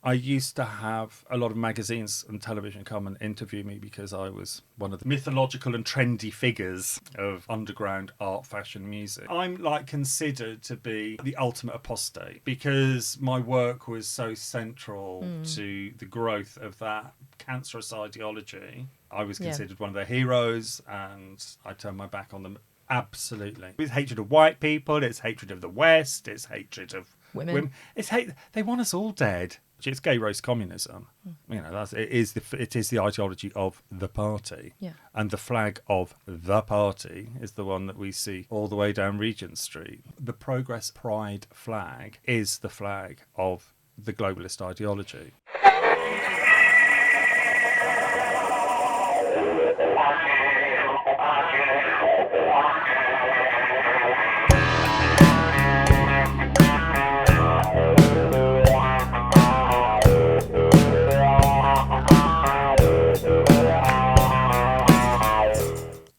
I used to have a lot of magazines and television come and interview me because I was one of the mythological and trendy figures of underground art, fashion, music. I'm considered to be the ultimate apostate because my work was so central to the growth of that cancerous ideology. I was considered one of their heroes, and I turned my back on them. Absolutely. It's hatred of white people, it's hatred of the West, it's hatred of women. It's hate. They want us all dead. It's gay race communism. You know, it is the ideology of the party. Yeah. And the flag of the party is the one that we see all the way down Regent Street. The Progress Pride flag is the flag of the globalist ideology.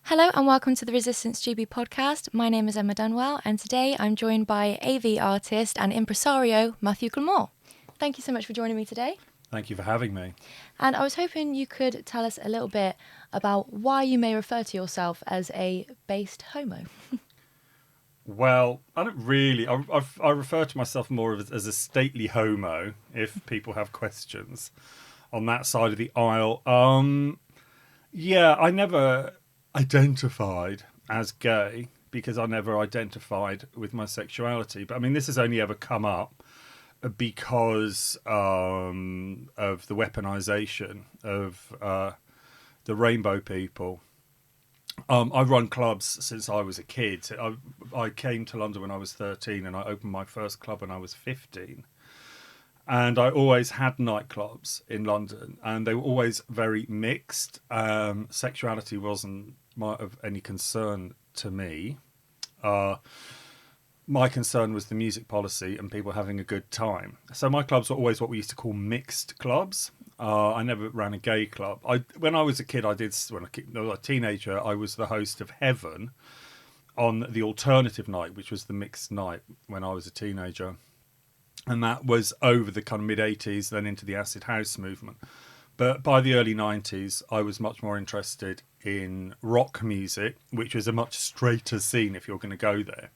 Hello and welcome to the Resistance GB podcast. My name is Emma Dunwell and today I'm joined by AV artist and impresario Matthew Glamorre. Thank you so much for joining me today. Thank you for having me. And I was hoping you could tell us a little bit about why you may refer to yourself as a based homo. Well, I don't really. I refer to myself more as a stately homo if people have questions on that side of the aisle. Yeah, I never identified as gay because I never identified with my sexuality. But I mean, this has only ever come up because of the weaponization of the rainbow people. I've run clubs since I was a kid. I came to London when I was 13 and I opened my first club when I was 15. And I always had nightclubs in London and they were always very mixed. Sexuality wasn't of any concern to me. My concern was the music policy and people having a good time. So my clubs were always what we used to call mixed clubs. I never ran a gay club. When I was a kid, when I was a teenager, I was the host of Heaven on the alternative night, which was the mixed night when I was a teenager. And that was over the kind of mid-80s, then into the acid house movement. But by the early 90s, I was much more interested in rock music, which was a much straighter scene if you're going to go there.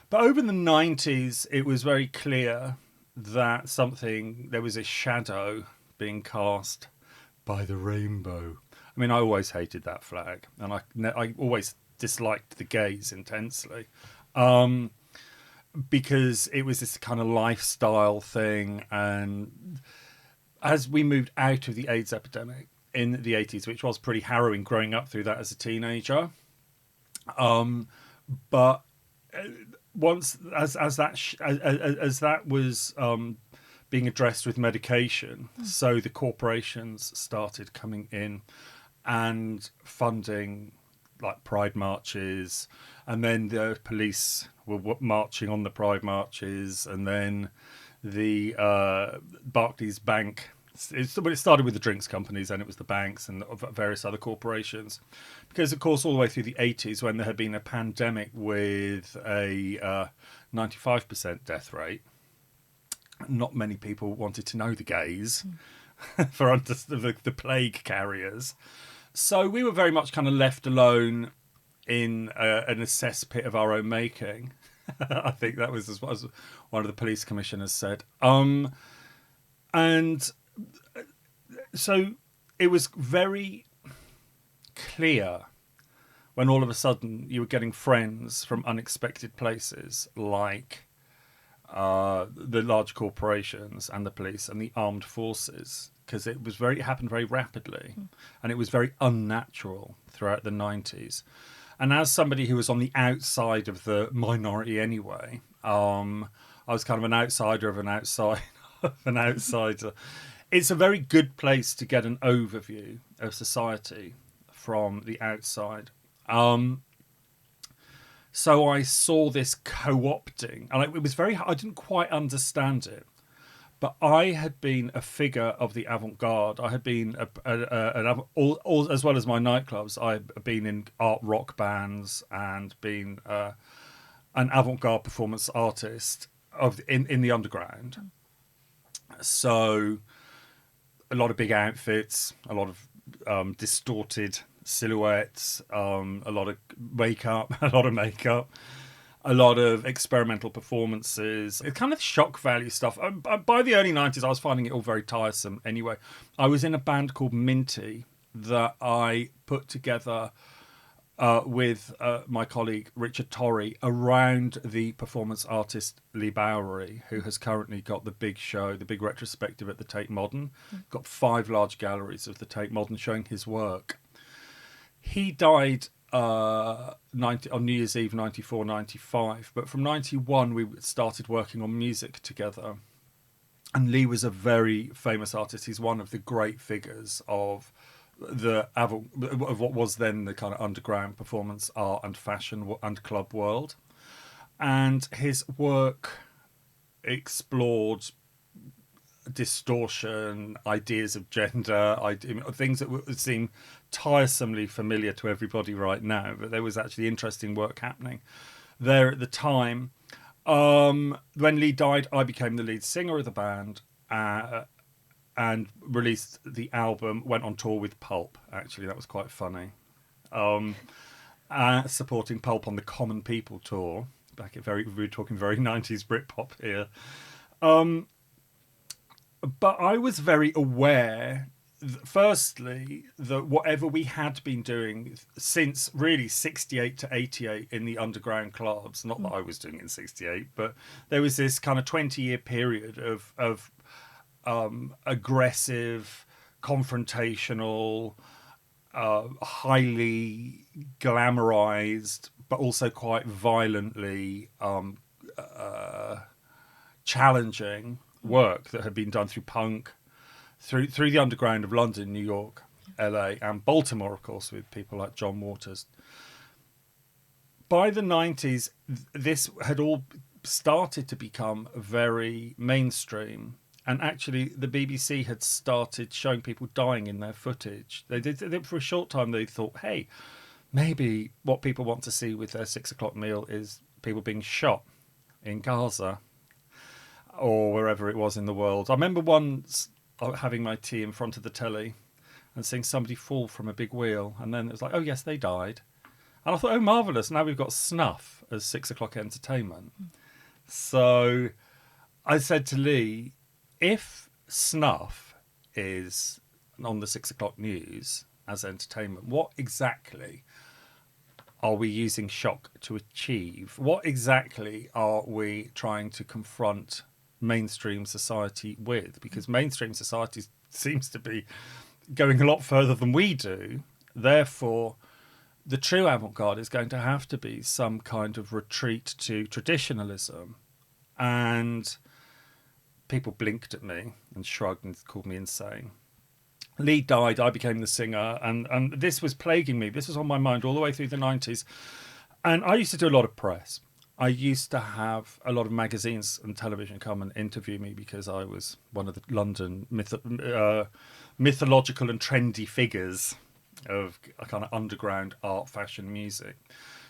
But over the 90s, it was very clear that there was a shadow being cast by the rainbow. I mean, I always hated that flag, and I always disliked the gays intensely. Because it was this kind of lifestyle thing. And as we moved out of the AIDS epidemic in the 80s, which was pretty harrowing growing up through that as a teenager. But once as that was being addressed with medication, so the corporations started coming in and funding like pride marches, and then the police were marching on the pride marches, and then the Barclays Bank. It started with the drinks companies, and it was the banks and various other corporations. Because, of course, all the way through the 80s, when there had been a pandemic with a 95% death rate, not many people wanted to know the gays for the plague carriers. So we were very much kind of left alone in an cesspit of our own making. I think that was what one of the police commissioners said. And so it was very clear when all of a sudden you were getting friends from unexpected places like the large corporations and the police and the armed forces, because it happened very rapidly and it was very unnatural throughout the 90s. And as somebody who was on the outside of the minority anyway, I was kind of an outsider of an outside of an outsider. It's a very good place to get an overview of society from the outside. So I saw this co-opting, and it was I didn't quite understand it. But I had been a figure of the avant-garde. I had been, as well as my nightclubs, I had been in art rock bands and been an avant-garde performance artist in the underground. So a lot of big outfits, a lot of distorted silhouettes, a lot of makeup, a lot of experimental performances. It's kind of shock value stuff. By the early 90s, I was finding it all very tiresome anyway. I was in a band called Minty that I put together with my colleague Richard Torrey around the performance artist Lee Bowery, who has currently got the big show, the big retrospective at the Tate Modern. Got 5 large galleries of the Tate Modern showing his work. He died on New Year's Eve 94, 95, but from 91 we started working on music together. And Lee was a very famous artist. He's one of the great figures of what was then the kind of underground performance art and fashion and club world. And his work explored distortion, ideas of gender, things that would seem tiresomely familiar to everybody right now, but there was actually interesting work happening there at the time. When Lee died, I became the lead singer of the band, and released the album, went on tour with Pulp. Actually, that was quite funny. Supporting Pulp on the Common People tour. We were talking very 90s Britpop here. But I was very aware, firstly, that whatever we had been doing since really 68 to 88 in the underground clubs, not that I was doing it in 68, but there was this kind of 20-year period of aggressive, confrontational, highly glamorized, but also quite violently challenging work that had been done through punk, through the underground of London, New York, LA, and Baltimore, of course, with people like John Waters. By the 90s, this had all started to become very mainstream. And actually, the BBC had started showing people dying in their footage. They did for a short time. They thought, hey, maybe what people want to see with their 6 o'clock meal is people being shot in Gaza or wherever it was in the world. I remember once having my tea in front of the telly and seeing somebody fall from a big wheel. And then it was like, oh, yes, they died. And I thought, oh, marvellous. Now we've got snuff as 6 o'clock entertainment. So I said to Lee, if snuff is on the 6 o'clock news as entertainment, what exactly are we using shock to achieve? What exactly are we trying to confront mainstream society with? Because mainstream society seems to be going a lot further than we do. Therefore, the true avant-garde is going to have to be some kind of retreat to traditionalism. And people blinked at me and shrugged and called me insane. Lee died, I became the singer, and this was plaguing me. This was on my mind all the way through the 90s. And I used to do a lot of press. I used to have a lot of magazines and television come and interview me because I was one of the London mythological and trendy figures of a kind of underground art, fashion, music.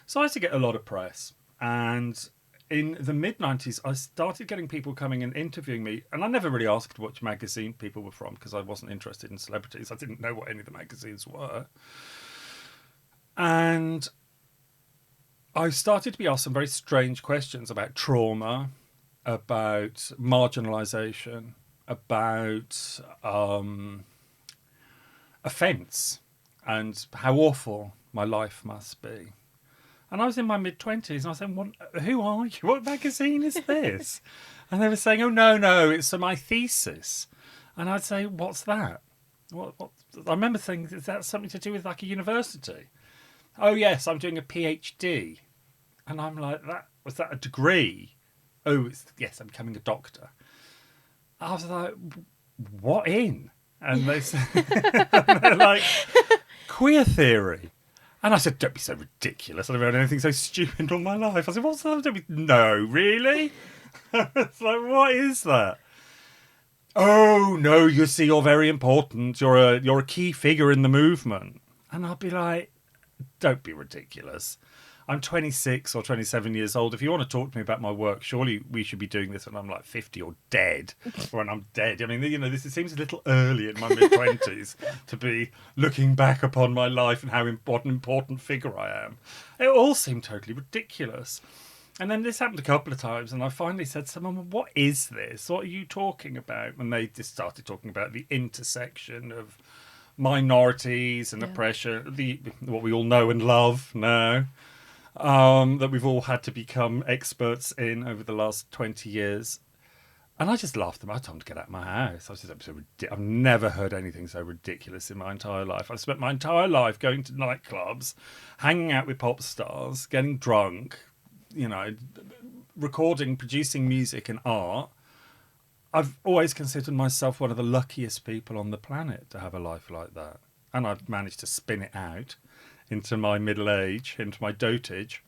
So I used to get a lot of press. And in the mid-90s, I started getting people coming and interviewing me, and I never really asked which magazine people were from because I wasn't interested in celebrities. I didn't know what any of the magazines were. And I started to be asked some very strange questions about trauma, about marginalisation, about offence, and how awful my life must be. And I was in my mid-20s, and I was saying, who are you? What magazine is this? And they were saying, oh, no, it's my thesis. And I'd say, what's that? What? I remember saying, is that something to do with like a university? Oh, yes, I'm doing a PhD. And I'm like, was that a degree? Oh, yes, I'm becoming a doctor. I was like, what in? And they said, they're like, queer theory. And I said, don't be so ridiculous. I've never heard anything so stupid all my life. I said, what's that? No, really? It's like, what is that? Oh, no, you see, you're very important. You're a key figure in the movement. And I'll be like, don't be ridiculous. I'm 26 or 27 years old. If you want to talk to me about my work, surely we should be doing this when I'm like 50 or dead, or when I'm dead. I mean, this seems a little early in my mid-20s to be looking back upon my life and what an important figure I am. It all seemed totally ridiculous. And then this happened a couple of times, and I finally said to someone, what is this? What are you talking about? And they just started talking about the intersection of minorities and oppression, what we all know and love now. That we've all had to become experts in over the last 20 years. And I just laughed them. I told them to get out of my house. I've never heard anything so ridiculous in my entire life. I've spent my entire life going to nightclubs, hanging out with pop stars, getting drunk, recording, producing music and art. I've always considered myself one of the luckiest people on the planet to have a life like that. And I've managed to spin it out into my middle age, into my dotage.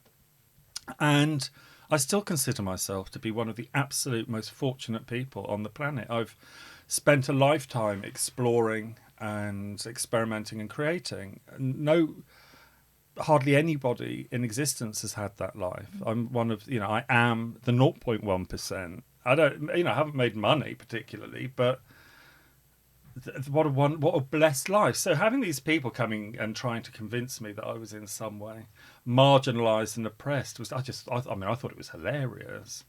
And I still consider myself to be one of the absolute most fortunate people on the planet. I've spent a lifetime exploring and experimenting and creating. Hardly anybody in existence has had that life. I'm one of, I am the 0.1%. I haven't made money particularly, but what a blessed life. So having these people coming and trying to convince me that I was in some way marginalised and oppressed I thought it was hilarious.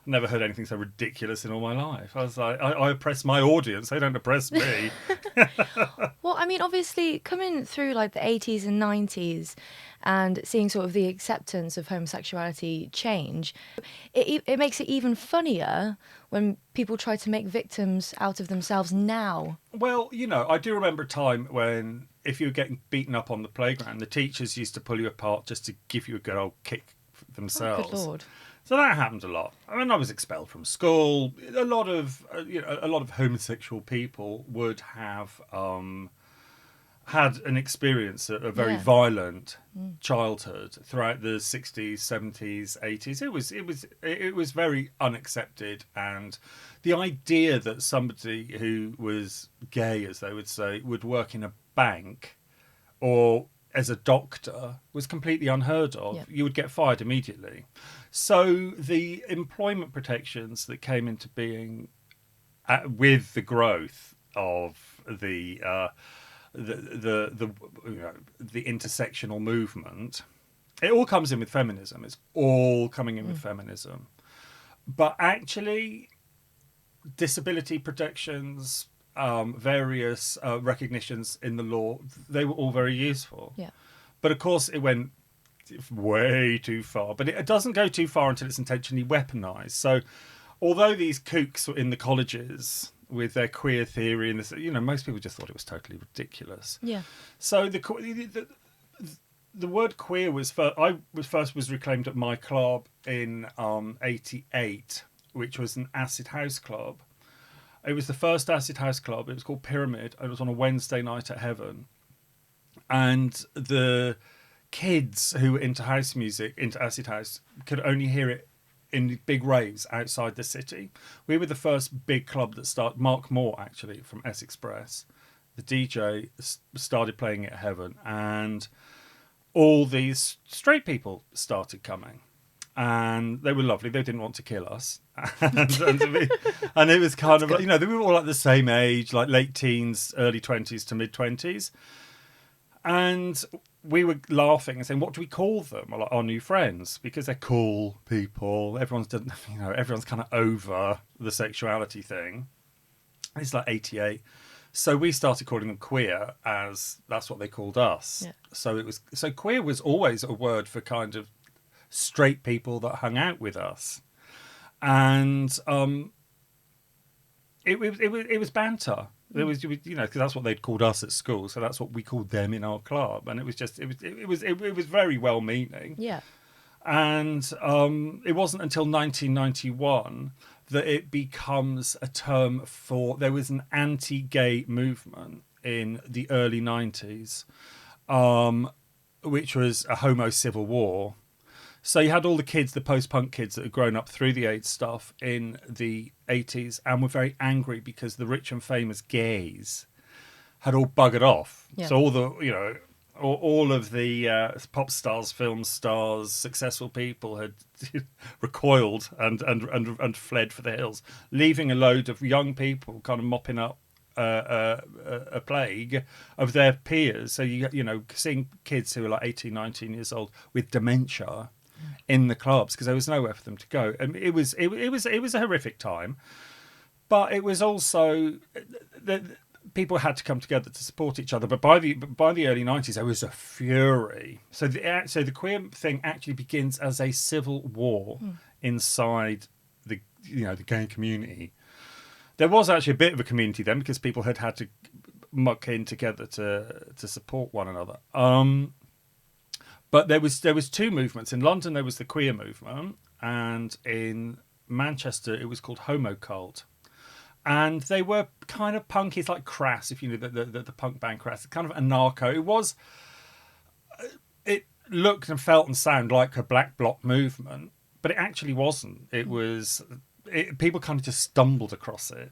I never heard anything so ridiculous in all my life. I was like, I oppress my audience, they don't oppress me. Well, I mean, obviously coming through like the 80s and 90s and seeing sort of the acceptance of homosexuality change, it makes it even funnier when people try to make victims out of themselves now. Well, I do remember a time when if you were getting beaten up on the playground, the teachers used to pull you apart just to give you a good old kick themselves. Oh, good Lord. So that happened a lot. I mean, I was expelled from school. A lot of homosexual people would have had an experience, a very violent childhood throughout the 60s, 70s, 80s. It was very unaccepted, and the idea that somebody who was gay, as they would say, would work in a bank or as a doctor was completely unheard of. Yep. You would get fired immediately. So the employment protections that came into being with the growth of the intersectional movement, it all comes in with feminism. It's all coming in with feminism. But actually, disability protections, various recognitions in the law, they were all very useful. Yeah. But of course, it went way too far. But it doesn't go too far until it's intentionally weaponized. So although these kooks were in the colleges with their queer theory and this, most people just thought it was totally ridiculous. Yeah. So the word queer was reclaimed at my club in 88, which was an acid house club. It was the first acid house club. It was called Pyramid. It was on a Wednesday night at Heaven. And the kids who were into house music, into acid house, could only hear it in big raves outside the city. We were the first big club that started. Mark Moore, actually, from Essex Press, the DJ, started playing it at Heaven. And all these straight people started coming. And they were lovely. They didn't want to kill us. and it was kind of like, they were all like the same age, like late teens, early 20s to mid 20s. And we were laughing and saying, what do we call them? Well, like, our new friends, because they're cool people. Everyone's kind of over the sexuality thing. It's like 88. So we started calling them queer, as that's what they called us. Yeah. So queer was always a word for kind of straight people that hung out with us. And it was banter. It was, because that's what they'd called us at school, so that's what we called them in our club, and it was very well meaning. Yeah. And it wasn't until 1991 that it becomes a term for. There was an anti-gay movement in the early 90s, which was a homo civil war. So you had all the kids, the post-punk kids that had grown up through the AIDS stuff in the 80s and were very angry because the rich and famous gays had all buggered off. Yeah. So all the, all of the pop stars, film stars, successful people had recoiled and fled for the hills, leaving a load of young people kind of mopping up a plague of their peers. So seeing kids who are like 18, 19 years old with dementia in the clubs because there was nowhere for them to go, and it was a horrific time. But it was also people had to come together to support each other. But by the early 90s, there was a fury. So the queer thing actually begins as a civil war inside the gay community. There was actually a bit of a community then because people had to muck in together to support one another. But there was two movements. In London, there was the queer movement, and in Manchester, it was called Homo Cult. And they were kind of punky. It's like Crass, if you know the punk band Crass. It's kind of anarcho. It looked and felt and sounded like a black bloc movement, but it actually wasn't. People kind of just stumbled across it,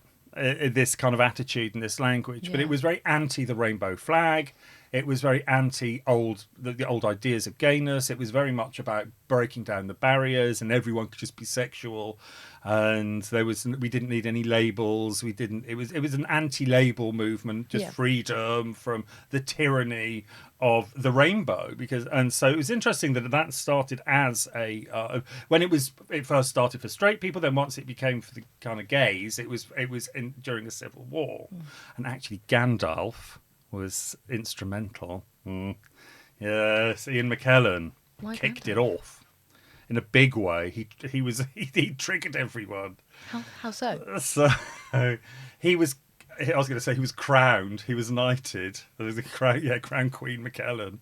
this kind of attitude and this language. But it was very anti the rainbow flag. It was very anti the old ideas of gayness. It was very much about breaking down the barriers, and everyone could just be sexual. And we didn't need any labels. It was an anti-label movement, just freedom from the tyranny of the rainbow. And so it was interesting that started as when it first started for straight people. Then once it became for the kind of gays, it was during the Civil War, and actually Gandalf was instrumental. Yes, Ian McKellen kicked it off in a big way. He triggered everyone. How so? So he was. I was going to say he was crowned. He was knighted. Crown Queen McKellen.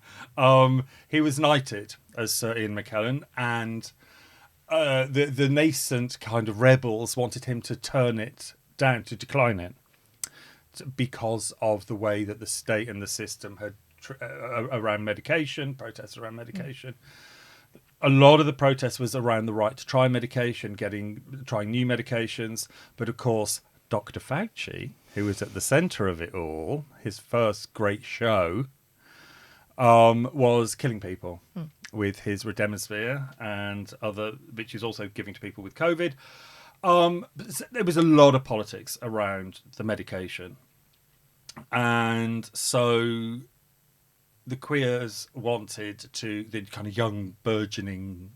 He was knighted as Sir Ian McKellen, and the nascent kind of rebels wanted him to turn it down, to decline it, because of the way that the state and the system had around medication, protests around medication. A lot of the protest was around the right to try medication, trying new medications. But of course, Dr. Fauci, who was at the centre of it all, his first great show, was killing people with his Remdesivir and other, which he's also giving to people with COVID. There was a lot of politics around the medication. And so the queers wanted the kind of young burgeoning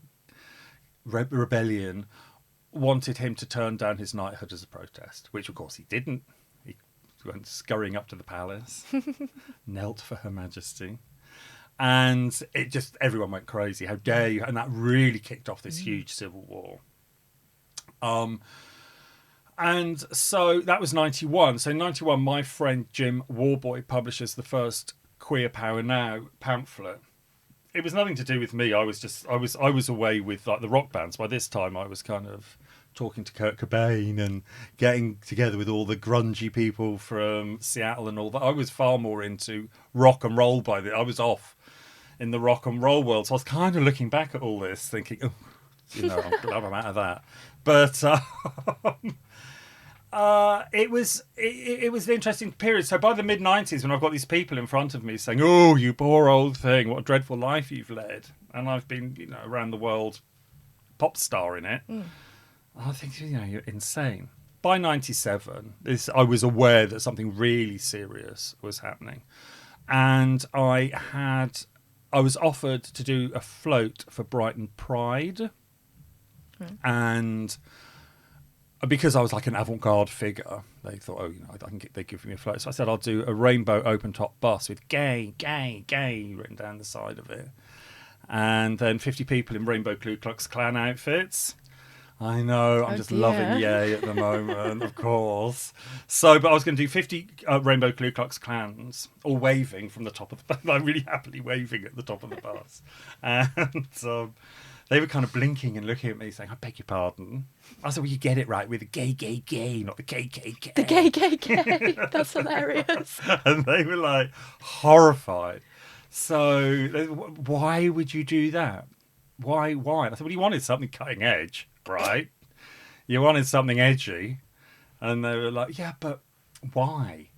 rebellion wanted him to turn down his knighthood as a protest, which of course he didn't. He went scurrying up to the palace, knelt for Her Majesty, and everyone went crazy. How dare you? And that really kicked off this huge civil war. And so that was 91. So in 91, my friend Jim Warboy publishes the first Queer Power Now pamphlet. It was nothing to do with me. I was away with like the rock bands. By this time, I was kind of talking to Kurt Cobain and getting together with all the grungy people from Seattle and all that. I was far more into rock and roll by then. I was off in the rock and roll world. So I was kind of looking back at all this, thinking, oh, I'm glad I'm out of that. But it was an interesting period. So by the mid-90s, when I've got these people in front of me saying, "Oh, you poor old thing, what a dreadful life you've led," and I've been, around the world, pop star in it, I think, you're insane. By 97, I was aware that something really serious was happening, and I was offered to do a float for Brighton Pride, and because I was like an avant-garde figure, they thought, they give me a float. So I said, I'll do a rainbow open-top bus with gay, gay, gay written down the side of it. And then 50 people in rainbow Ku Klux Klan outfits. I know, I'm loving Yay at the moment, of course. So, but I was going to do 50 rainbow Ku Klux Klans, all waving from the top of the bus. I'm really happily waving at the top of the bus. And they were kind of blinking and looking at me saying, "I beg your pardon." I said, "Well, you get it right with the gay, gay, gay, not the KKK." The gay, gay, gay. That's hilarious. And they were like horrified. So, why would you do that? Why? And I said, "Well, you wanted something cutting edge, right? You wanted something edgy." And they were like, "Yeah, but why?"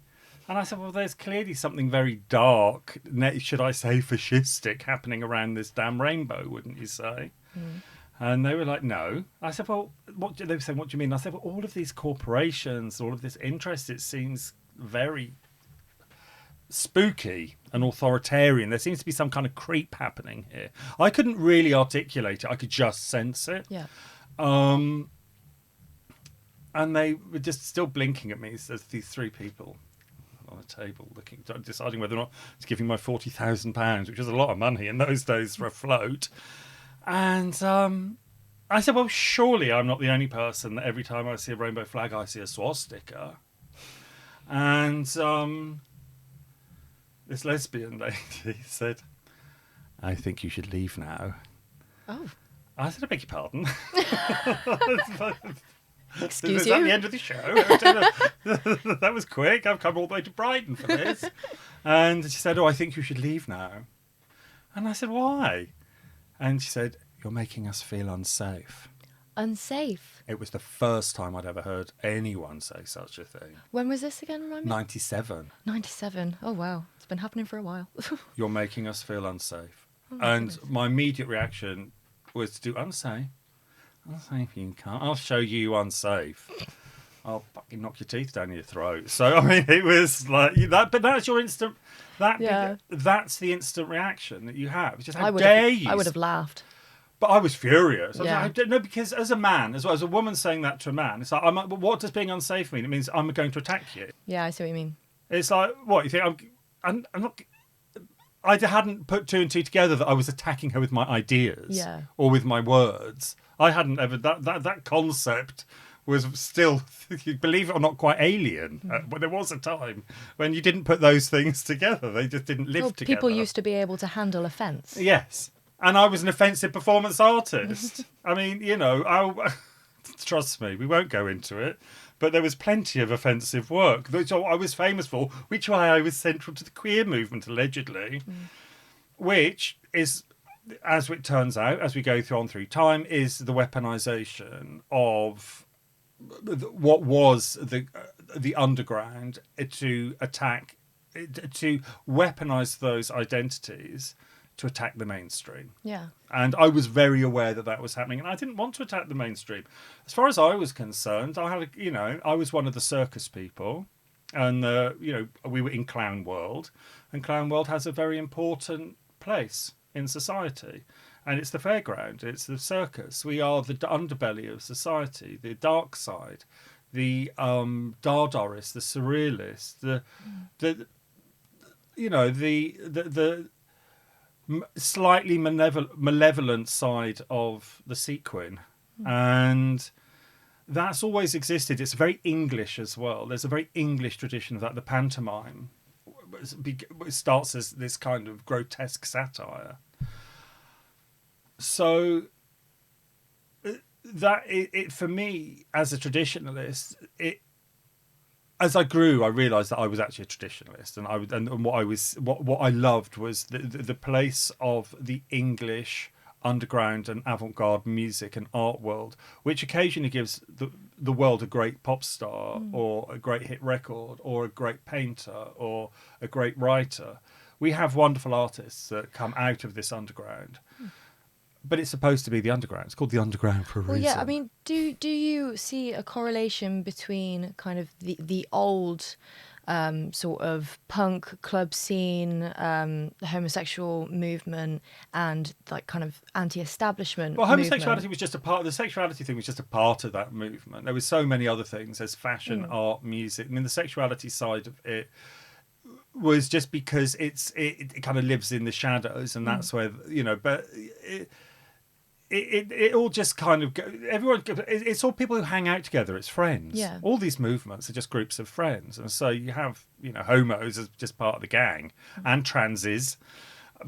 And I said, well, there's clearly something very dark, should I say fascistic, happening around this damn rainbow, wouldn't you say? Mm. And they were like, no. I said, well, they were saying, what do you mean? I said, well, all of these corporations, all of this interest, it seems very spooky and authoritarian. There seems to be some kind of creep happening here. I couldn't really articulate it. I could just sense it. Yeah. And they were just still blinking at me as these three people on a table deciding whether or not to give me my £40,000, which was a lot of money in those days for a float. And I said, well, surely I'm not the only person that every time I see a rainbow flag, I see a swastika. And this lesbian lady said, I think you should leave now. Oh. I said, I beg your pardon. Excuse Is you? that the end of the show? That was quick. I've come all the way to Brighton for this. And she said, I think you should leave now. And I said, why? And she said, you're making us feel unsafe. Unsafe? It was the first time I'd ever heard anyone say such a thing. When was this again, remind me? 97. 97. Oh, wow. It's been happening for a while. You're making us feel unsafe. Oh, and goodness. my immediate reaction was to do unsafe. Unsafe you can't. I'll show you unsafe. I'll fucking knock your teeth down your throat. So, I mean, it was like that. But that's your instant... That's the instant reaction that you have. It's just, how dare you? I would have laughed. But I was furious. I was Yeah. like, no, because as a man, as well as a woman saying that to a man, it's like, but what does being unsafe mean? It means I'm going to attack you. Yeah, I see what you mean. It's like, what, you think I'm not... I hadn't put two and two together that I was attacking her with my ideas or with my words. I hadn't ever... That concept was still, believe it or not, quite alien. But there was a time when you didn't put those things together. They just didn't live together. People used to be able to handle offence. Yes. And I was an offensive performance artist. I mean, trust me, we won't go into it. But there was plenty of offensive work, which I was famous for, which why I was central to the queer movement, allegedly, which is, as it turns out, as we go through time, is the weaponization of what was the underground to attack, to weaponize those identities to attack the mainstream. Yeah. And I was very aware that was happening, and I didn't want to attack the mainstream. As far as I was concerned, I was one of the circus people, and we were in Clown World, and Clown World has a very important place in society, and it's the fairground, it's the circus. We are the underbelly of society, the dark side, the Dadaist, the surrealist, the slightly malevolent side of the sequin. And that's always existed. It's very English as well. There's a very English tradition of that. The pantomime starts as this kind of grotesque satire. So that it for me as a traditionalist, as I grew, I realised that I was actually a traditionalist, and what I loved was the place of the English underground and avant-garde music and art world, which occasionally gives the world a great pop star or a great hit record or a great painter or a great writer. We have wonderful artists that come out of this underground. But it's supposed to be the underground. It's called the underground for a reason. Well, yeah, I mean, do you see a correlation between kind of the old sort of punk club scene, the homosexual movement, and like kind of anti-establishment homosexuality was just a part. The sexuality thing was just a part of that movement. There were so many other things. There's fashion, art, music. I mean, the sexuality side of it was just because it kind of lives in the shadows, and that's where But it all just kind of it's all people who hang out together. It's friends. Yeah. All these movements are just groups of friends, and so you have homos as just part of the gang, and transes,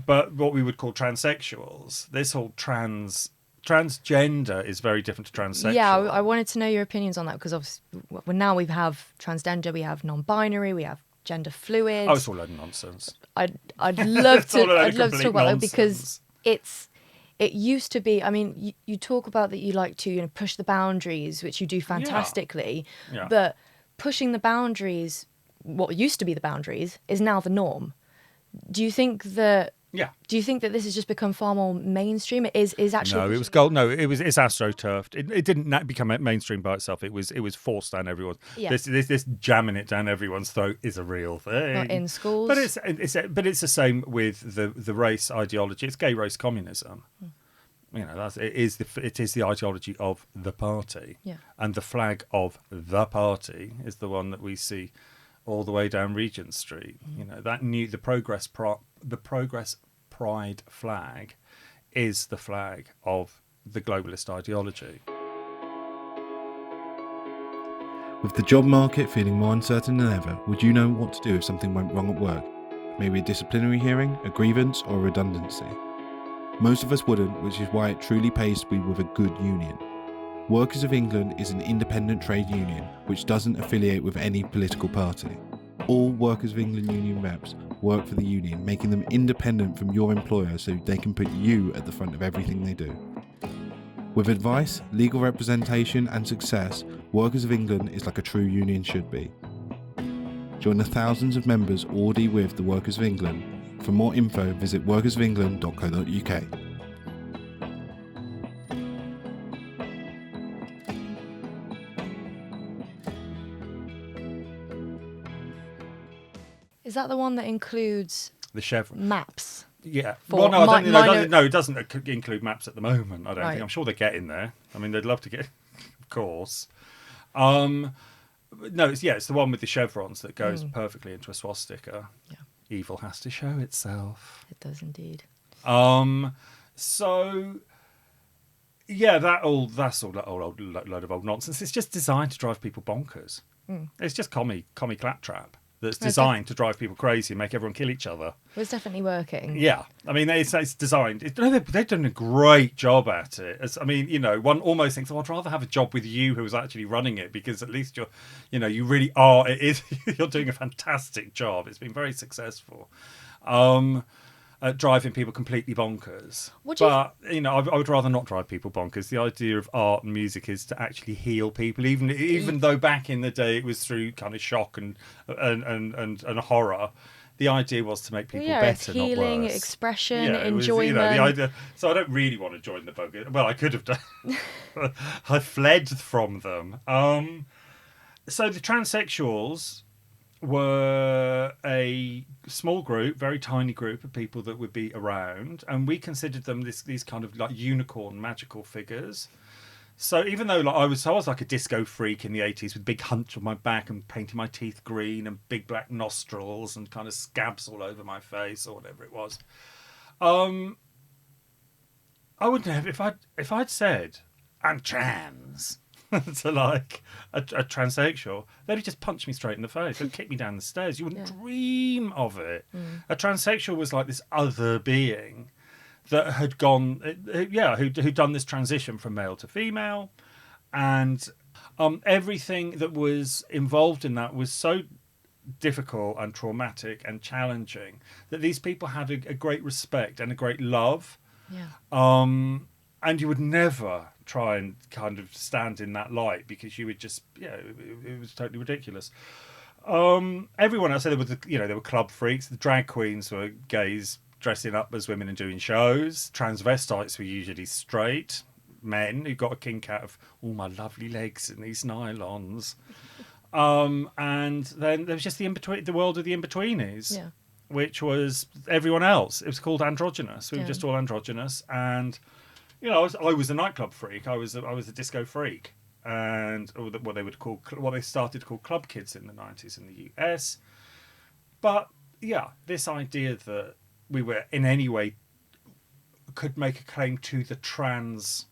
but what we would call transsexuals. This whole transgender is very different to transsexual. Yeah, I wanted to know your opinions on that, because obviously now we have transgender, we have non-binary, we have gender fluid. Oh, it's all a load of nonsense. I'd love to talk about that, because it used to be. I mean, you talk about that you like to push the boundaries, which you do fantastically. Yeah. But pushing the boundaries what used to be the boundaries is now the norm. Do you think that? Yeah. Do you think that this has just become far more mainstream? It is actually. No, it was gold. No, it's astroturfed. It didn't become mainstream by itself. It was forced down everyone. Yeah. This jamming it down everyone's throat is a real thing. Not in schools. But it's the same with the race ideology. It's gay race communism. You know, it is the ideology of the party. Yeah. And the flag of the party is the one that we see all the way down Regent Street. You know, the Progress Pride flag is the flag of the globalist ideology. With the job market feeling more uncertain than ever, would you know what to do if something went wrong at work? Maybe a disciplinary hearing, a grievance, or a redundancy. Most of us wouldn't, which is why it truly pays to be with a good union. Workers of England is an independent trade union which doesn't affiliate with any political party. All Workers of England union reps work for the union, making them independent from your employer so they can put you at the front of everything they do. With advice, legal representation and success, Workers of England is like a true union should be. Join the thousands of members already with the Workers of England. For more info, visit workersofengland.co.uk. Is that the one that includes The chevron. maps? Yeah. For Well, no, minor- it doesn't include maps at the moment. I don't Right. think. I'm sure they get in there. I mean, they'd love to get, of course. No, it's the one with the chevrons that goes perfectly into a swastika. Yeah. Evil has to show itself. It does indeed. So yeah, that's all that old load of old nonsense. It's just designed to drive people bonkers. It's just commie claptrap that's designed to drive people crazy and make everyone kill each other. Well, it's definitely working. Yeah, I mean, it's designed. They've done a great job at it. I mean, you know, one almost thinks, oh, I'd rather have a job with you who was actually running it, because at least you really are. You're doing a fantastic job. It's been very successful. At driving people completely bonkers. I would rather not drive people bonkers. The idea of art and music is to actually heal people, even though back in the day it was through kind of shock and horror. The idea was to make people better, it's healing, not worse. expression, It was, enjoyment. the idea. So I don't really want to join the bugger. Well, I could have done. I fled from them. So the transsexuals were a small group, very tiny group of people that would be around, and we considered them these kind of like unicorn magical figures. So even though I was like a disco freak in the 80s with big hunch on my back and painting my teeth green and big black nostrils and kind of scabs all over my face or whatever it was, I wouldn't have if I'd said I'm trans to like a transsexual, they'd have just punched me straight in the face. They'd kick me down the stairs. You wouldn't dream of it. A transsexual was like this other being that had gone, who'd done this transition from male to female, and everything that was involved in that was so difficult and traumatic and challenging that these people had a great respect and a great love. Yeah. And you would never try and kind of stand in that light, because you would just, it was totally ridiculous. Everyone else, there were club freaks. The drag queens were gays dressing up as women and doing shows. Transvestites were usually straight men who got a kink out of all my lovely legs in these nylons. And then there was just the world of the in-betweenies, which was everyone else. It was called androgynous. We were just all androgynous, and I was a nightclub freak. I was a disco freak, and what they started to call club kids in the 90s in the US. But yeah, this idea that we were in any way could make a claim to the trans.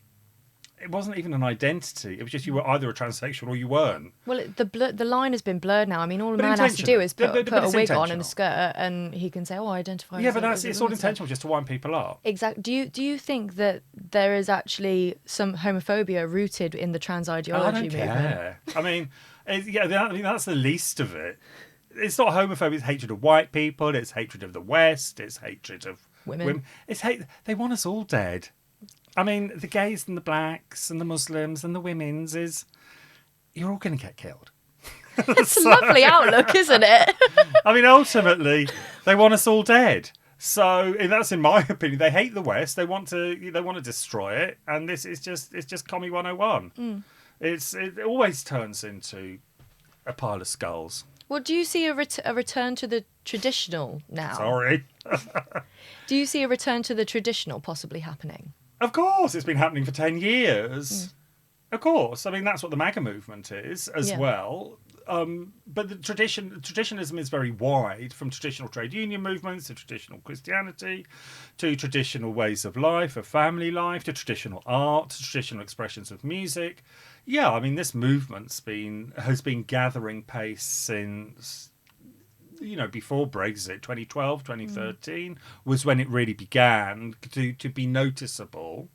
It wasn't even an identity. It was just you were either a transsexual or you weren't. Well, the line has been blurred now. I mean, all a man has to do is put a wig on and a skirt, and he can say, "Oh, I identify." Yeah, but it's all intentional, just to wind people up. Exactly. Do you think that there is actually some homophobia rooted in the trans ideology movement? I don't care. I mean, that's the least of it. It's not homophobia. It's hatred of white people. It's hatred of the West. It's hatred of women. It's hate. They want us all dead. I mean, the gays and the blacks and the Muslims and the women's you're all going to get killed. It's a lovely outlook, isn't it? I mean, ultimately, they want us all dead. So that's, in my opinion, they hate the West. They want to destroy it, and it's just commie 101. It always turns into a pile of skulls. Well, do you see a return to the traditional now? Sorry. Do you see a return to the traditional possibly happening? Of course, it's been happening for 10 years. Of course. I mean, that's what the MAGA movement is as well. But the traditionalism is very wide, from traditional trade union movements to traditional Christianity, to traditional ways of life, of family life, to traditional art, to traditional expressions of music. Yeah, I mean, this movement's has been gathering pace since, before Brexit. 2012, 2013 was when it really began to be noticeable.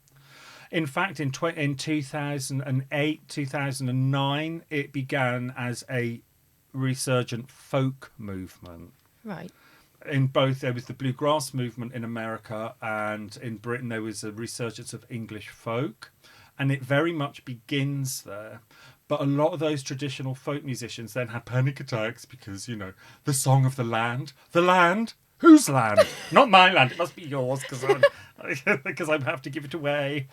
In fact, in 2008, 2009, it began as a resurgent folk movement. Right. In both, there was the bluegrass movement in America, and in Britain there was a resurgence of English folk, and it very much begins there. But a lot of those traditional folk musicians then had panic attacks because, the song of the land, whose land? Not my land, it must be yours, because I have to give it away.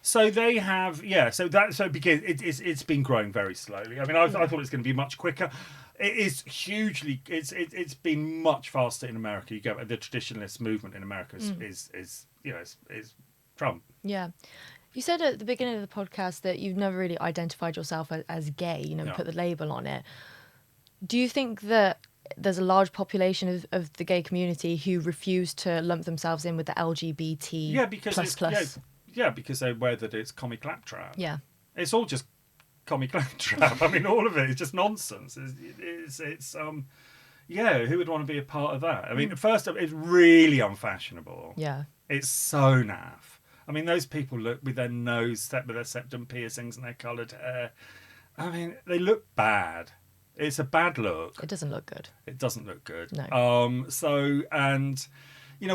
So they have, it's been growing very slowly. I mean, I thought it was going to be much quicker. It is hugely. It's been much faster in America. You go, the traditionalist movement in America is Trump. Yeah. You said at the beginning of the podcast that you've never really identified yourself as gay, put the label on it. Do you think that there's a large population of the gay community who refuse to lump themselves in with the LGBT plus? Because they're aware that it's commie claptrap. Yeah. It's all just commie claptrap. I mean, all of it is just nonsense. Who would want to be a part of that? I mean, first, it's really unfashionable. Yeah. It's so naff. I mean, those people look with their nose set with their septum piercings and their coloured hair. I mean, they look bad. It's a bad look. It doesn't look good. It doesn't look good. No.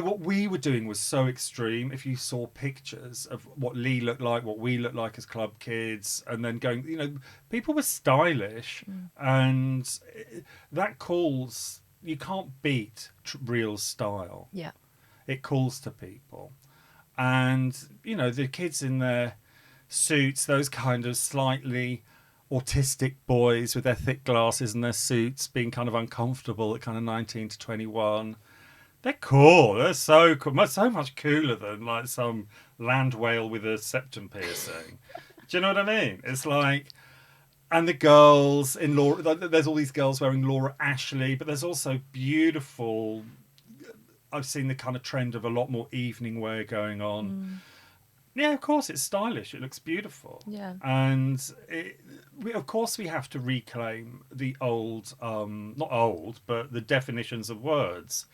What we were doing was so extreme. If you saw pictures of what Lee looked like, what we looked like as club kids, and then going, people were stylish, and that calls, you can't beat real style. Yeah. It calls to people. And, the kids in their suits, those kind of slightly autistic boys with their thick glasses and their suits being kind of uncomfortable at kind of 19 to 21. They're cool. They're so cool. So much cooler than like some land whale with a septum piercing. Do you know what I mean? It's like, and the girls in Laura, there's all these girls wearing Laura Ashley, but there's also beautiful, I've seen the kind of trend of a lot more evening wear going on. Yeah, of course, it's stylish. It looks beautiful. Yeah. And of course we have to reclaim the old, not old, but the definitions of words.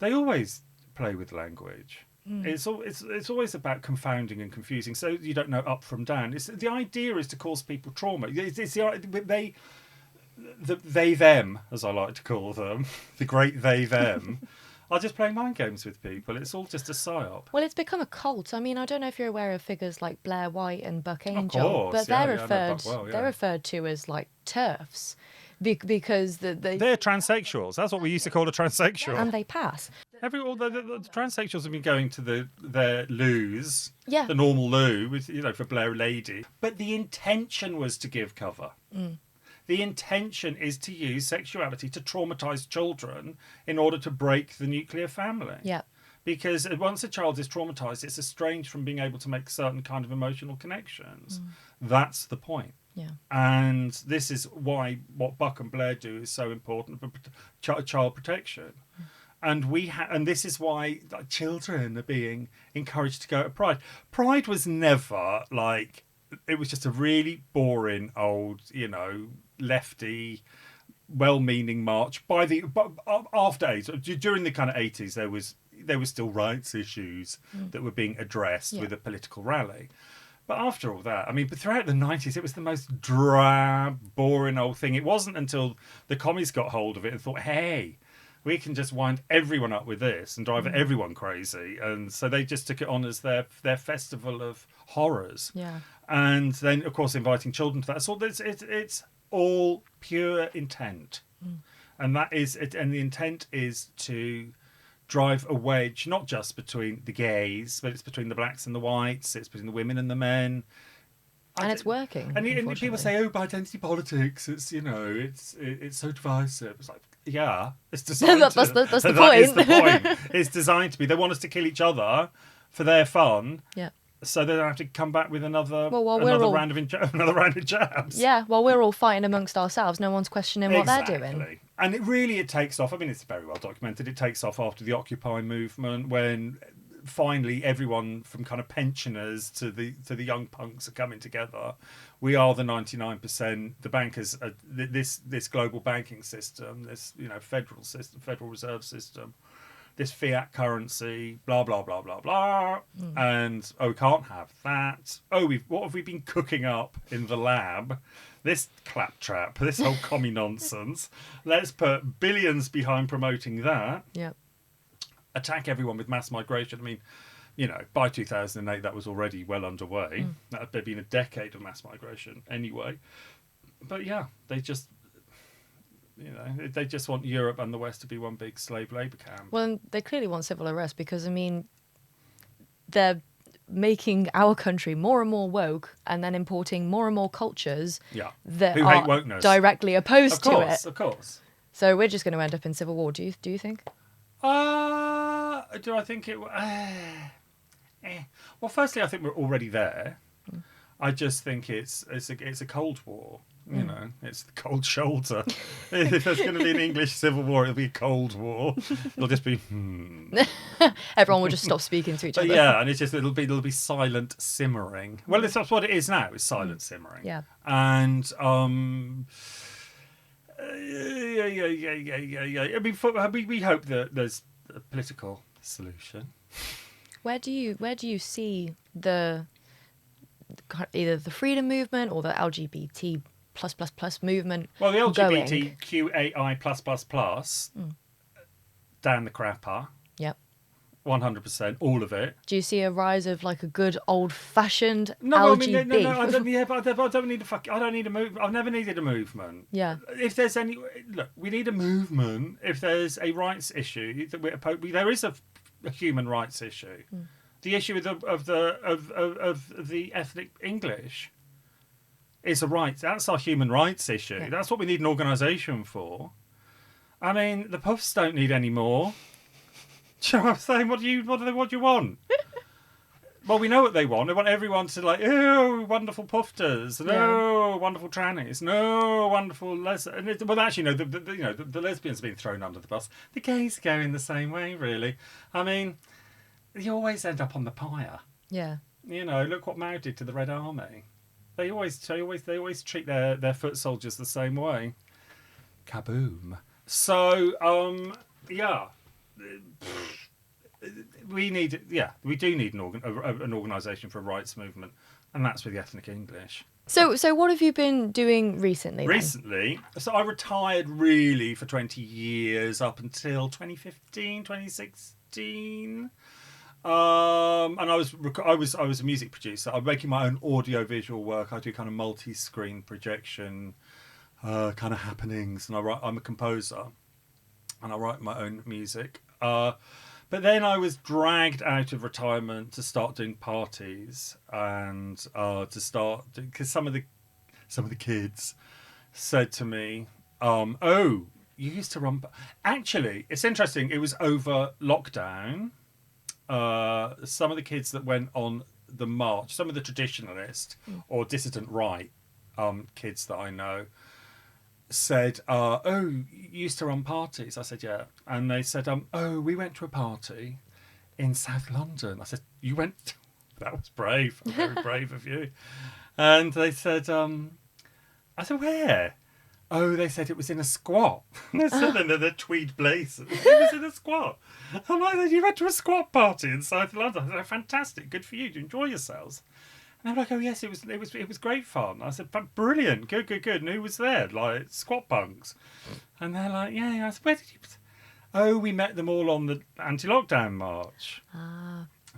They always play with language. It's always about confounding and confusing, so you don't know up from down. The idea is to cause people trauma. They them, as I like to call them, the great they them. Are just playing mind games with people. It's all just a psyop. Well, it's become a cult. I mean, I don't know if you're aware of figures like Blair White and Buck Angel, course, but they're they're referred to as like TERFs because they're transsexuals. That's what we used to call a transsexual. And they pass. The transsexuals have been going to their loos, Yeah. the normal loo, with, for Blair Lady. But the intention was to give cover. The intention is to use sexuality to traumatise children in order to break the nuclear family. Yeah. Because once a child is traumatised, it's estranged from being able to make certain kind of emotional connections. That's the point. Yeah. And this is why what Buck and Blair do is so important for child protection. And and this is why children are being encouraged to go to Pride. Pride was never like, it was just a really boring old, lefty, well-meaning march. After AIDS, during the kind of 80s, there was still rights issues that were being addressed with a political rally. But after all that, I mean, but throughout the 90s, it was the most drab, boring old thing. It wasn't until the commies got hold of it and thought, hey, we can just wind everyone up with this and drive everyone crazy. And so they just took it on as their festival of horrors. Yeah. And then, of course, inviting children to that. So it's all pure intent. And that is it, and the intent is to drive a wedge, not just between the gays, but it's between the blacks and the whites, it's between the women and the men. And it's working. And people say, "Oh, but identity politics, it's it's so divisive." It's like, yeah, it's designed. That's the that point. is the point. It's designed to be. They want us to kill each other for their fun. Yeah. So they don't have to come back with another round of jabs. Yeah, while we're all fighting amongst ourselves, no one's questioning what they're doing. And it takes off. I mean, it's very well documented. It takes off after the Occupy movement, when finally everyone from kind of pensioners to the young punks are coming together. We are the 99%. The bankers, this global banking system, this federal system, Federal Reserve System, this fiat currency, blah blah blah blah blah, and we can't have that. What have we been cooking up in the lab? This claptrap, this whole commie nonsense. Let's put billions behind promoting that. Yeah. Attack everyone with mass migration. I mean, by 2008 that was already well underway. That had been a decade of mass migration anyway. But yeah, they just want Europe and the West to be one big slave labour camp. Well, and they clearly want civil unrest because, I mean, they're making our country more and more woke and then importing more and more cultures that Who are hate wokeness. directly opposed to it. Of course. So we're just going to end up in civil war, do you think? Do I think it... Well, firstly, I think we're already there. I just think it's a Cold War. It's the cold shoulder. If there's going to be an English civil war, it'll be a Cold War. It'll just be Everyone will just stop speaking to each other. Yeah, and it'll be silent simmering. Well, that's what it is now. It's silent simmering. Yeah. And yeah. I mean, we hope that there's a political solution. Where do you see either the freedom movement or the LGBT plus movement? Well, the going? LGBTQAI++, down the crapper. Yep. 100%, all of it. Do you see a rise of like a good old-fashioned No, LGBT? I mean, I don't need a move. I've never needed a movement. Yeah. If there's we need a movement. If there's a rights issue that there is a human rights issue. The issue of the ethnic English is a right. That's our human rights issue. Yeah. That's what we need an organisation for. I mean, the puffs don't need any more. Do you know what I'm saying? What do you want? Well, we know what they want. They want everyone to wonderful pufters, wonderful trannies, wonderful lesbians. Well, actually, no. The lesbians have been thrown under the bus. The gays go in the same way, really. I mean, you always end up on the pyre. Yeah. Look what Mao did to the Red Army. They always treat their foot soldiers the same way. Kaboom. So, yeah. We do need an organisation for a rights movement, and that's with the ethnic English. So what have you been doing recently? Recently, so I retired really for 20 years up until 2015, 2016. And I was a music producer. I'm making my own audio-visual work. I do kind of multi-screen projection kind of happenings, and I'm a composer, and I write my own music. But then I was dragged out of retirement to start doing parties and because some of the kids said to me, "Oh, you used to run." Actually, it's interesting. It was over lockdown. Some of the kids that went on the march, some of the traditionalist or dissident right kids that I know, said, "Oh, you used to run parties." I said, "Yeah." And they said, "Oh, we went to a party in South London." I said, "You went?" That was brave. Very brave of you. And they said, I said, "Where?" "Oh, they said it was in a squat." They're still in their tweed blazers. It was in a squat. I'm like, "You went to a squat party in South London?" I said, "Oh, fantastic. Good for you. To enjoy yourselves." And they're like, "Oh yes, it was great fun." I said, "Brilliant, good. And who was there? Like squat punks?" And they're like, "Yeah." I said, "Where did you?" "Oh, we met them all on the anti-lockdown march."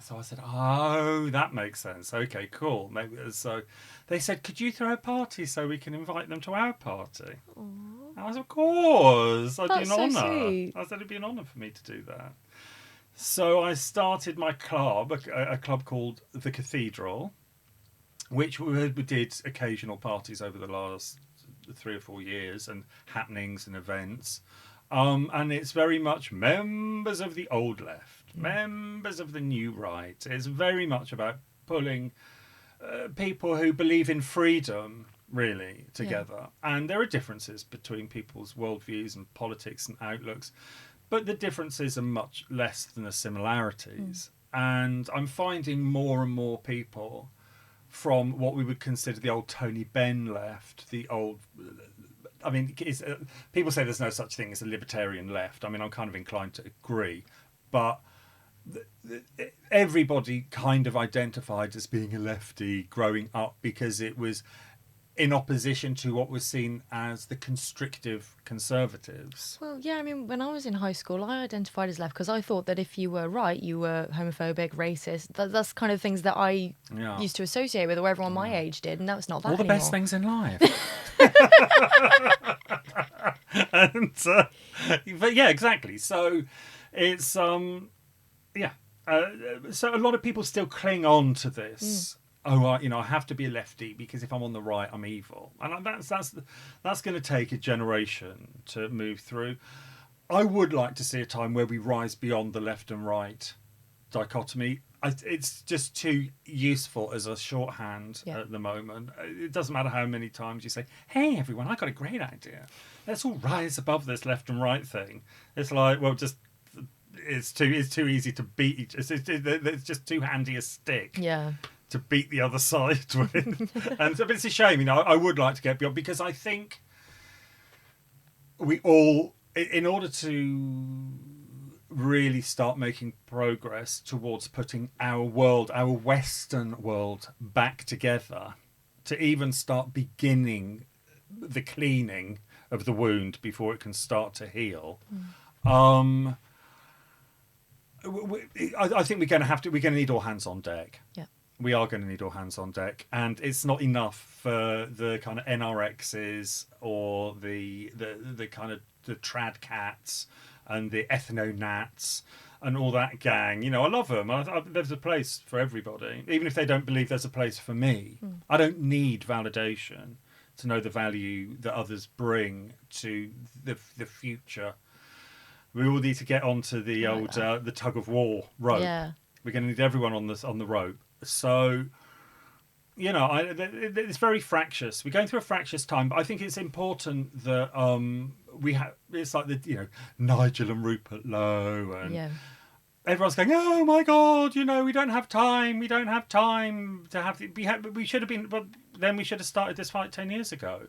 So I said, oh, that makes sense. Okay, cool. Maybe so. They said, could you throw a party so we can invite them to our party? Aww. I was, of course. I'd be That's an so honour. sweet. I said it'd be an honour for me to do that. So I started my club, a club called the Cathedral, which we did occasional parties over the last 3 or 4 years and happenings and events. And it's very much members of the old left, members of the new right. It's very much about pulling people who believe in freedom, really, together. And there are differences between people's worldviews and politics and outlooks, but the differences are much less than the similarities. And I'm finding more and more people from what we would consider the old Tony Benn left, the old... I mean, people say there's no such thing as a libertarian left. I mean, I'm kind of inclined to agree. But everybody kind of identified as being a lefty growing up because it was in opposition to what was seen as the constrictive conservatives. Well, yeah, I mean, when I was in high school, I identified as left because I thought that if you were right, you were homophobic, racist. That's kind of things that I used to associate with, or everyone my age did, and that's not that all the anymore. best things in life. And, but yeah, exactly. So it's so a lot of people still cling on to this. Oh, I have to be a lefty because if I'm on the right, I'm evil, and that's going to take a generation to move through. I would like to see a time where we rise beyond the left and right dichotomy. It's just too useful as a shorthand at the moment. It doesn't matter how many times you say, "Hey, everyone, I got a great idea. Let's all rise above this left and right thing." It's like, well, just it's too easy to beat. It's just too handy a stick. Yeah. To beat the other side with. And but it's a shame, I would like to get beyond, because I think we all, in order to really start making progress towards putting our Western world back together, to even start beginning the cleaning of the wound before it can start to heal, I think we're going to need all hands on deck. Yeah. We are going to need all hands on deck, and it's not enough for the kind of NRXs or the kind of the trad cats and the ethno nats and all that gang. I love them. There's a place for everybody, even if they don't believe there's a place for me. I don't need validation to know the value that others bring to the future. We all need to get onto the the tug of war rope. Yeah. We're going to need everyone on the rope. So, it's very fractious. We're going through a fractious time, but I think it's important that we have. It's like Nigel and Rupert Lowe, and everyone's going, "Oh my God, we don't have time. We don't have time to have. We should have been. But then we should have started this fight 10 years ago."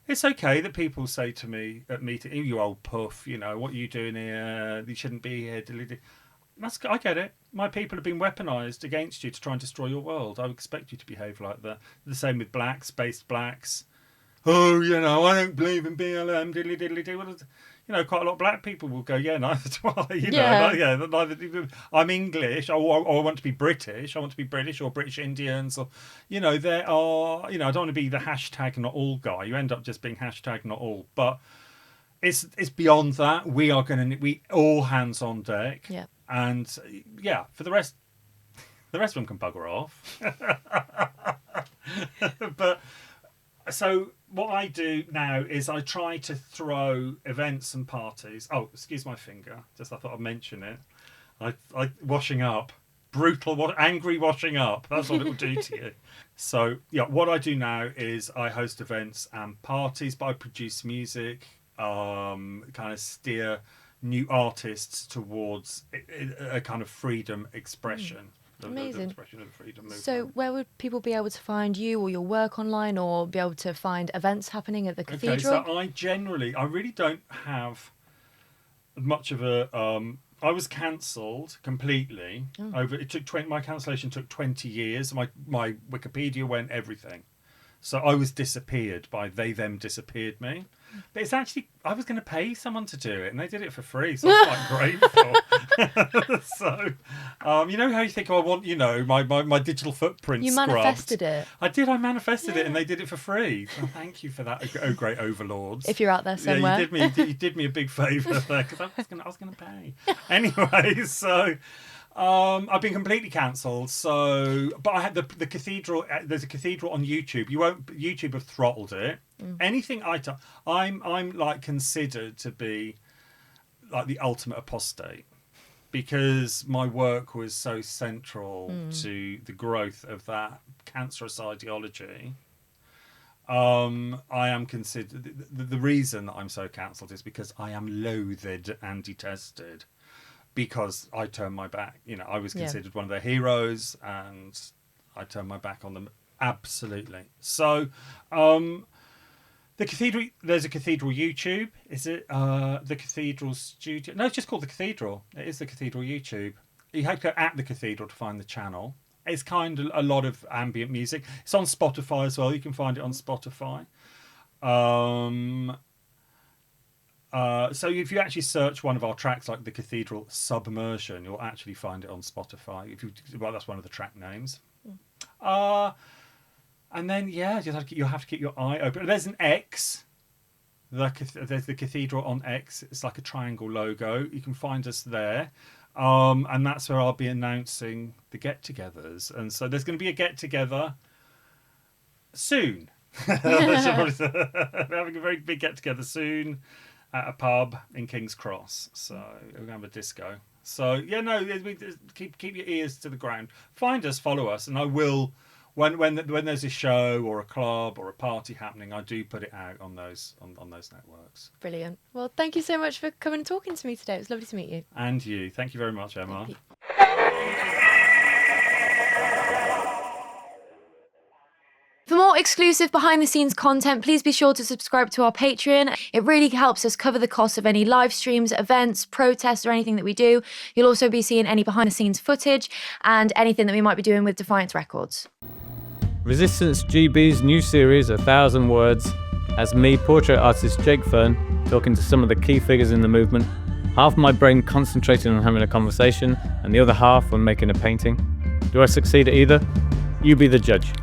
It's okay that people say to me at meeting, "You old puff, what are you doing here? You shouldn't be here." I get it. My people have been weaponized against you to try and destroy your world. I would expect you to behave like that. The same with blacks, based blacks. Oh, I don't believe in BLM, diddly diddly dee. Quite a lot of black people will go, yeah, neither do I. Neither. I'm English, or I want to be British. I want to be British or British Indians, or there are. I don't want to be the hashtag not all guy. You end up just being hashtag not all, but. It's beyond that. We are going to we all hands on deck. Yeah. And for the rest of them can bugger off. But so what I do now is I try to throw events and parties. Oh, excuse my finger. Just I thought I'd mention it. I washing up, brutal, angry washing up. That's what it will do to you. So what I do now is I host events and parties, but I produce music. Kind of steer new artists towards a kind of freedom expression. Amazing. The expression of the freedom movement. So where would people be able to find you or your work online, or be able to find events happening at the Cathedral? Okay, so I really don't have much of a... I was cancelled completely. My cancellation took 20 years. My Wikipedia went everything. So I was disappeared by they, them disappeared me. But it's actually, I was going to pay someone to do it, and they did it for free, so I'm quite grateful. So, you know how you think, oh, I want, you know, my digital footprint You scrubbed. manifested it. I did, I manifested it, and they did it for free. So thank you for that, oh great overlords. If you're out there somewhere. Yeah, you did me a big favour there, because I was going to pay. Anyway, so... I've been completely cancelled. So, but I had the Cathedral. There's a Cathedral on YouTube. YouTube have throttled it. Anything I'm like considered to be like the ultimate apostate, because my work was so central to the growth of that cancerous ideology. I am considered the reason that I'm so cancelled is because I am loathed and detested. Because I turned my back, you know, I was considered one of their heroes, and I turned my back on them absolutely. So, the Cathedral. There's a Cathedral YouTube. Is it the Cathedral Studio? No, it's just called the Cathedral. It is the Cathedral YouTube. You have to go at the Cathedral to find the channel. It's kind of a lot of ambient music. It's on Spotify as well. You can find it on Spotify. So if you actually search one of our tracks, like the Cathedral Submersion, you'll actually find it on Spotify. That's one of the track names. And then you have to keep your eye open. There's an X. There's the Cathedral on X. It's like a triangle logo. You can find us there. And that's where I'll be announcing the get-togethers. And so there's going to be a get-together soon. We're having a very big get-together soon at a pub in King's Cross. So we're going to have a disco. So, keep your ears to the ground. Find us, follow us, and I will... When there's a show or a club or a party happening, I do put it out on those networks. Brilliant. Well, thank you so much for coming and talking to me today. It was lovely to meet you. And you. Thank you very much, Emma. For more exclusive behind-the-scenes content, please be sure to subscribe to our Patreon. It really helps us cover the cost of any live streams, events, protests, or anything that we do. You'll also be seeing any behind-the-scenes footage and anything that we might be doing with Defiance Records. Resistance GB's new series, 1,000 Words, has me, portrait artist Jake Fern, talking to some of the key figures in the movement. Half my brain concentrating on having a conversation, and the other half on making a painting. Do I succeed at either? You be the judge.